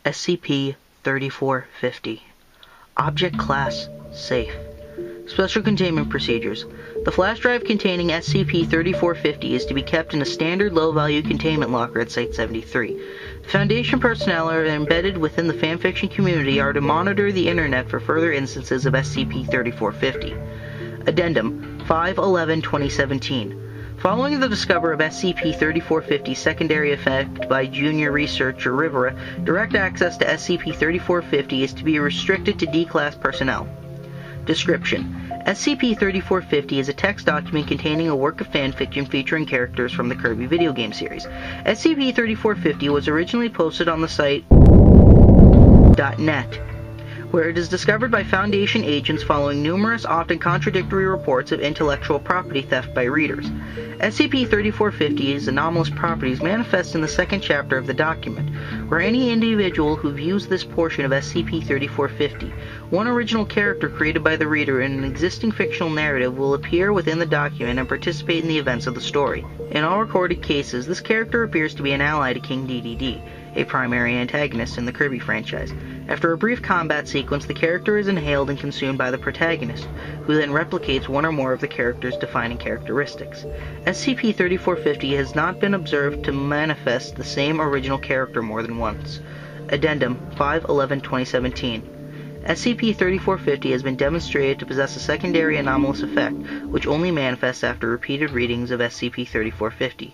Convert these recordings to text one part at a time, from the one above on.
SCP-3450. Object Class Safe. Special Containment Procedures. The flash drive containing SCP-3450 is to be kept in a standard low-value containment locker at Site-73. The Foundation personnel are embedded within the fanfiction community are to monitor the internet for further instances of SCP-3450. Addendum 5/11/2017. Following the discovery of SCP-3450's secondary effect by junior researcher Rivera, direct access to SCP-3450 is to be restricted to D-Class personnel. Description: SCP-3450 is a text document containing a work of fanfiction featuring characters from the Kirby video game series. SCP-3450 was originally posted on the site .net, where it is discovered by Foundation agents following numerous, often contradictory reports of intellectual property theft by readers. SCP-3450's anomalous properties manifest in the second chapter of the document, where any individual who views this portion of SCP-3450, one original character created by the reader in an existing fictional narrative, will appear within the document and participate in the events of the story. In all recorded cases, this character appears to be an ally to King DDD, a primary antagonist in the Kirby franchise. After a brief combat sequence, the character is inhaled and consumed by the protagonist, who then replicates one or more of the character's defining characteristics. SCP-3450 has not been observed to manifest the same original character more than once. Addendum 5/11/2017. SCP-3450 has been demonstrated to possess a secondary anomalous effect, which only manifests after repeated readings of SCP-3450.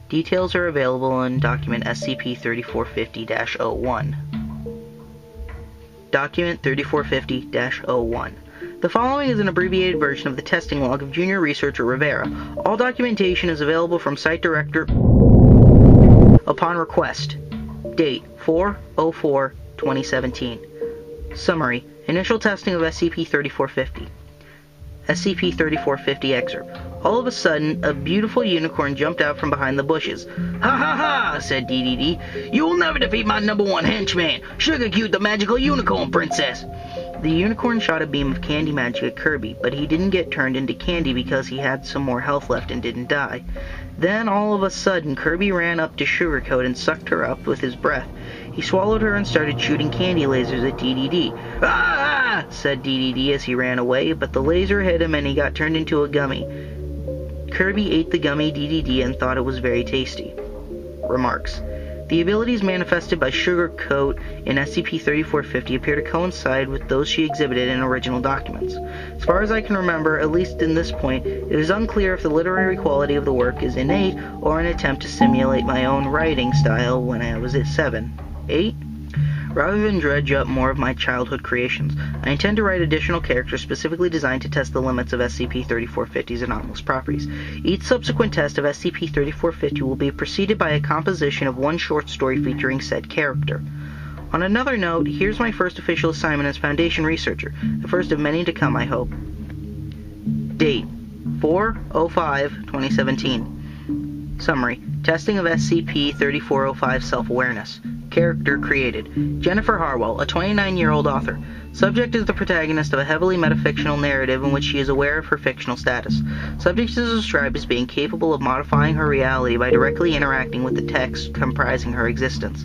Details are available in document SCP-3450-01. Document 3450-01. The following is an abbreviated version of the testing log of junior researcher Rivera. All documentation is available from Site Director upon request. Date 4/04/2017. Summary: Initial testing of SCP-3450. SCP-3450 excerpt. All of a sudden, a beautiful unicorn jumped out from behind the bushes. "Ha ha ha," said DDD. "You will never defeat my #1 henchman, Sugar Cute the Magical Unicorn Princess." The unicorn shot a beam of candy magic at Kirby, but he didn't get turned into candy because he had some more health left and didn't die. Then, all of a sudden, Kirby ran up to Sugarcoat and sucked her up with his breath. He swallowed her and started shooting candy lasers at DDD. "Ah!" said DDD as he ran away, but the laser hit him and he got turned into a gummy. Kirby ate the gummy DDD and thought it was very tasty. Remarks: The abilities manifested by Sugarcoat in SCP-3450 appear to coincide with those she exhibited in original documents. As far as I can remember, at least in this point, it is unclear if the literary quality of the work is innate or an attempt to simulate my own writing style when I was at 7, 8? Rather than dredge up more of my childhood creations, I intend to write additional characters specifically designed to test the limits of SCP-3450's anomalous properties. Each subsequent test of SCP-3450 will be preceded by a composition of one short story featuring said character. On another note, here's my first official assignment as Foundation researcher, the first of many to come, I hope. Date: 4/05/2017. Summary: Testing of SCP-3405 Self-Awareness. Character created: Jennifer Harwell, a 29-year-old author. Subject is the protagonist of a heavily metafictional narrative in which she is aware of her fictional status. Subject is described as being capable of modifying her reality by directly interacting with the text comprising her existence.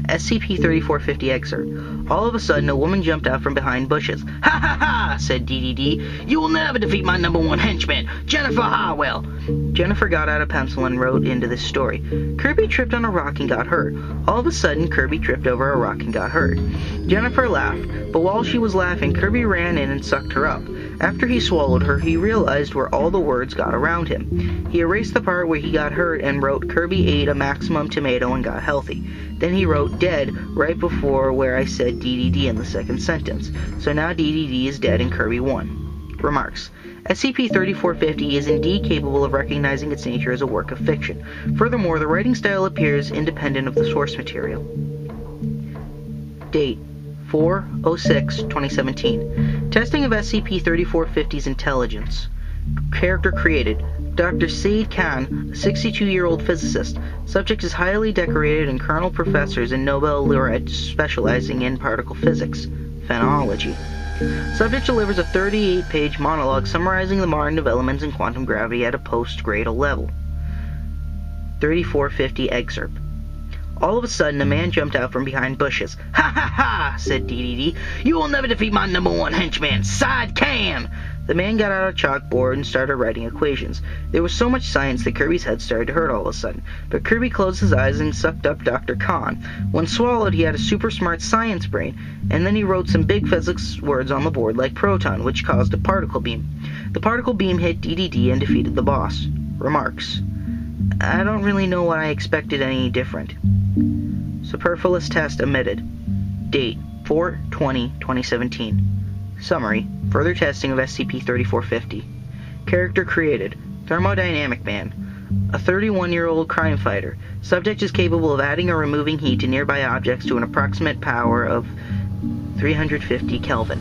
SCP-3450 excerpt. All of a sudden, a woman jumped out from behind bushes. "Ha ha ha," said DDD. "You will never defeat my #1 henchman, Jennifer Harwell." Jennifer got out a pencil and wrote into this story. Kirby tripped on a rock and got hurt. All of a sudden, Kirby tripped over a rock and got hurt. Jennifer laughed, but while she was laughing, Kirby ran in and sucked her up. After he swallowed her, he realized where all the words got around him. He erased the part where he got hurt and wrote Kirby ate a maximum tomato and got healthy. Then he wrote dead right before where I said DDD in the second sentence. So now DDD is dead and Kirby won. Remarks: SCP-3450 is indeed capable of recognizing its nature as a work of fiction. Furthermore, the writing style appears independent of the source material. Date: 4/06/2017. Testing of SCP-3450's intelligence. Character created: Dr. Said Khan, a 62-year-old physicist. Subject is highly decorated and Colonel Professors and Nobel laureate specializing in particle physics, phenology. Subject delivers a 38-page monologue summarizing the modern developments in quantum gravity at a post-gradal level. 3450 excerpt. All of a sudden, a man jumped out from behind bushes. "Ha ha ha!" said DDD. "You will never defeat my number one henchman, Side Cam!" The man got out a chalkboard and started writing equations. There was so much science that Kirby's head started to hurt all of a sudden. But Kirby closed his eyes and sucked up Dr. Khan. When swallowed, he had a super smart science brain, and then he wrote some big physics words on the board like proton, which caused a particle beam. The particle beam hit DDD and defeated the boss. Remarks: I don't really know what I expected any different. Superfluous test omitted. Date: 4/20/2017. Summary: further testing of SCP-3450. Character created: Thermodynamic Man. A 31-year-old crime fighter. Subject is capable of adding or removing heat to nearby objects to an approximate power of 350 Kelvin.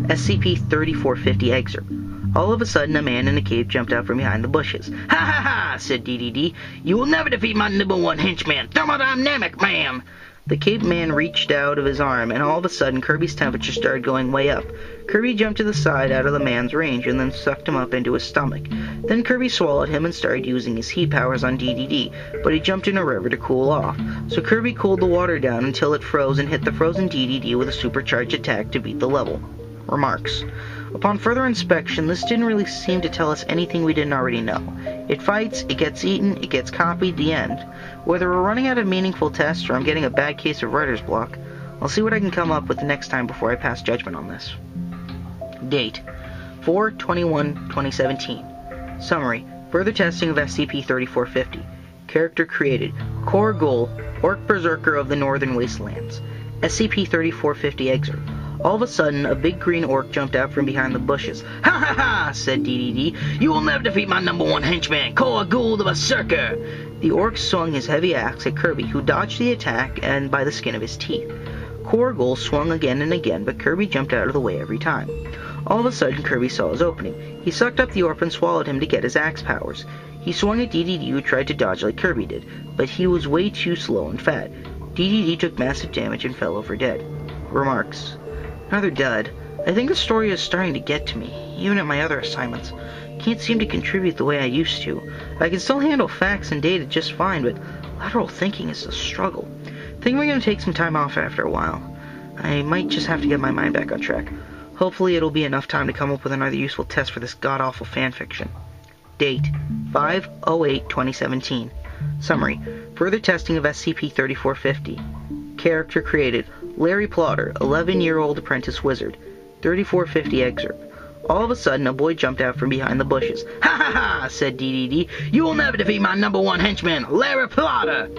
SCP-3450 excerpt. All of a sudden, a man in a cave jumped out from behind the bushes. "Ha ha ha!" said DDD. "You will never defeat my number one henchman, Thermodynamic Man!" The caveman reached out of his arm, and all of a sudden Kirby's temperature started going way up. Kirby jumped to the side out of the man's range and then sucked him up into his stomach. Then Kirby swallowed him and started using his heat powers on DDD, but he jumped in a river to cool off. So Kirby cooled the water down until it froze and hit the frozen DDD with a supercharged attack to beat the level. Remarks: upon further inspection, this didn't really seem to tell us anything we didn't already know. It fights, it gets eaten, it gets copied, the end. Whether we're running out of meaningful tests or I'm getting a bad case of writer's block, I'll see what I can come up with the next time before I pass judgment on this. Date: 4/21/2017. Summary: further testing of SCP-3450. Character created: Core Ghoul, Orc Berserker of the Northern Wastelands. SCP-3450 excerpt. All of a sudden, a big green orc jumped out from behind the bushes. "Ha ha ha!" said DDD. "You will never defeat my number one henchman, Core Ghoul the Berserker!" The orc swung his heavy axe at Kirby, who dodged the attack and by the skin of his teeth. Core Ghoul swung again and again, but Kirby jumped out of the way every time. All of a sudden, Kirby saw his opening. He sucked up the orc and swallowed him to get his axe powers. He swung at DDD, who tried to dodge like Kirby did, but he was way too slow and fat. DDD took massive damage and fell over dead. Remarks: another dud. I think the story is starting to get to me, even at my other assignments. Can't seem to contribute the way I used to. I can still handle facts and data just fine, but lateral thinking is a struggle. Think we're going to take some time off after a while. I might just have to get my mind back on track. Hopefully it'll be enough time to come up with another useful test for this god-awful fanfiction. Date: 5/08/2017. Summary: further testing of SCP-3450. Character created: Larry Plotter, 11-year-old apprentice wizard. 3450 excerpt. All of a sudden, a boy jumped out from behind the bushes. "Ha ha ha!" said DDD. "You will never defeat my number one henchman, Larry Plotter!"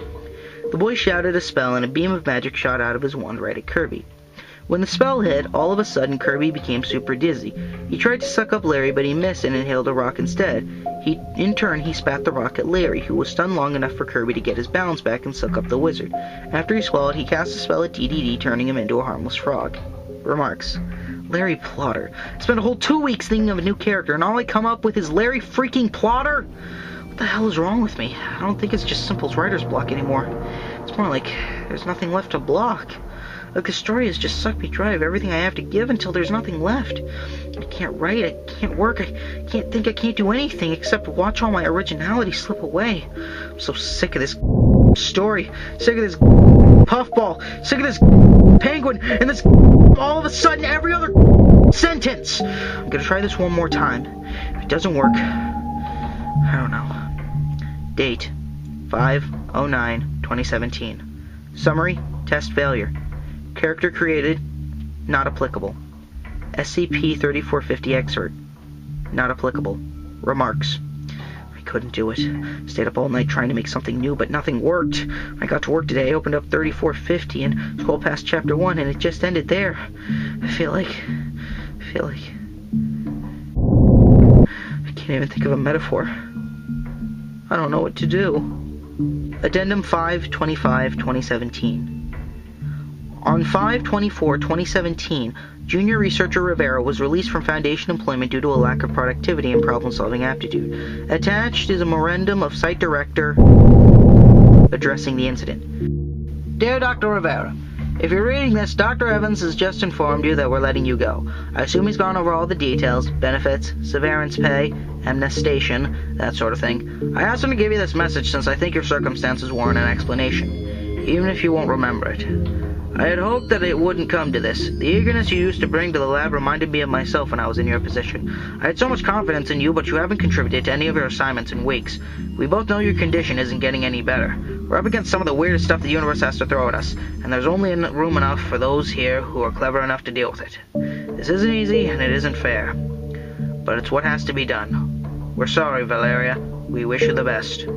The boy shouted a spell, and a beam of magic shot out of his wand right at Kirby. When the spell hit, all of a sudden Kirby became super dizzy. He tried to suck up Larry, but he missed and inhaled a rock instead. In turn, he spat the rock at Larry, who was stunned long enough for Kirby to get his balance back and suck up the wizard. After he swallowed, he cast a spell at DDD, turning him into a harmless frog. Remarks: Larry Plotter. I spent a whole 2 weeks thinking of a new character, and all I come up with is Larry freaking Plotter? What the hell is wrong with me? I don't think it's just simple as writer's block anymore. It's more like there's nothing left to block. Like the story has just sucked me dry of everything I have to give until there's nothing left. I can't write, I can't work, I can't think, I can't do anything except watch all my originality slip away. I'm so sick of this story, sick of this puffball, sick of this penguin, and this all of a sudden every other sentence. I'm gonna try this one more time. If it doesn't work, I don't know. Date: 5/09/2017. Summary: test failure. Character created: not applicable. SCP-3450 excerpt: not applicable. Remarks: I couldn't do it. Stayed up all night trying to make something new, but nothing worked. When I got to work today, I opened up 3450 and scrolled past chapter 1, and it just ended there. I feel like I can't even think of a metaphor. I don't know what to do. Addendum 5/25/2017. On 5/24/2017, junior researcher Rivera was released from Foundation employment due to a lack of productivity and problem-solving aptitude. Attached is a memorandum of Site Director addressing the incident. Dear Dr. Rivera, if you're reading this, Dr. Evans has just informed you that we're letting you go. I assume he's gone over all the details, benefits, severance pay, amnestation, that sort of thing. I asked him to give you this message since I think your circumstances warrant an explanation, even if you won't remember it. I had hoped that it wouldn't come to this. The eagerness you used to bring to the lab reminded me of myself when I was in your position. I had so much confidence in you, but you haven't contributed to any of your assignments in weeks. We both know your condition isn't getting any better. We're up against some of the weirdest stuff the universe has to throw at us, and there's only room enough for those here who are clever enough to deal with it. This isn't easy, and it isn't fair. But it's what has to be done. We're sorry, Valeria. We wish you the best.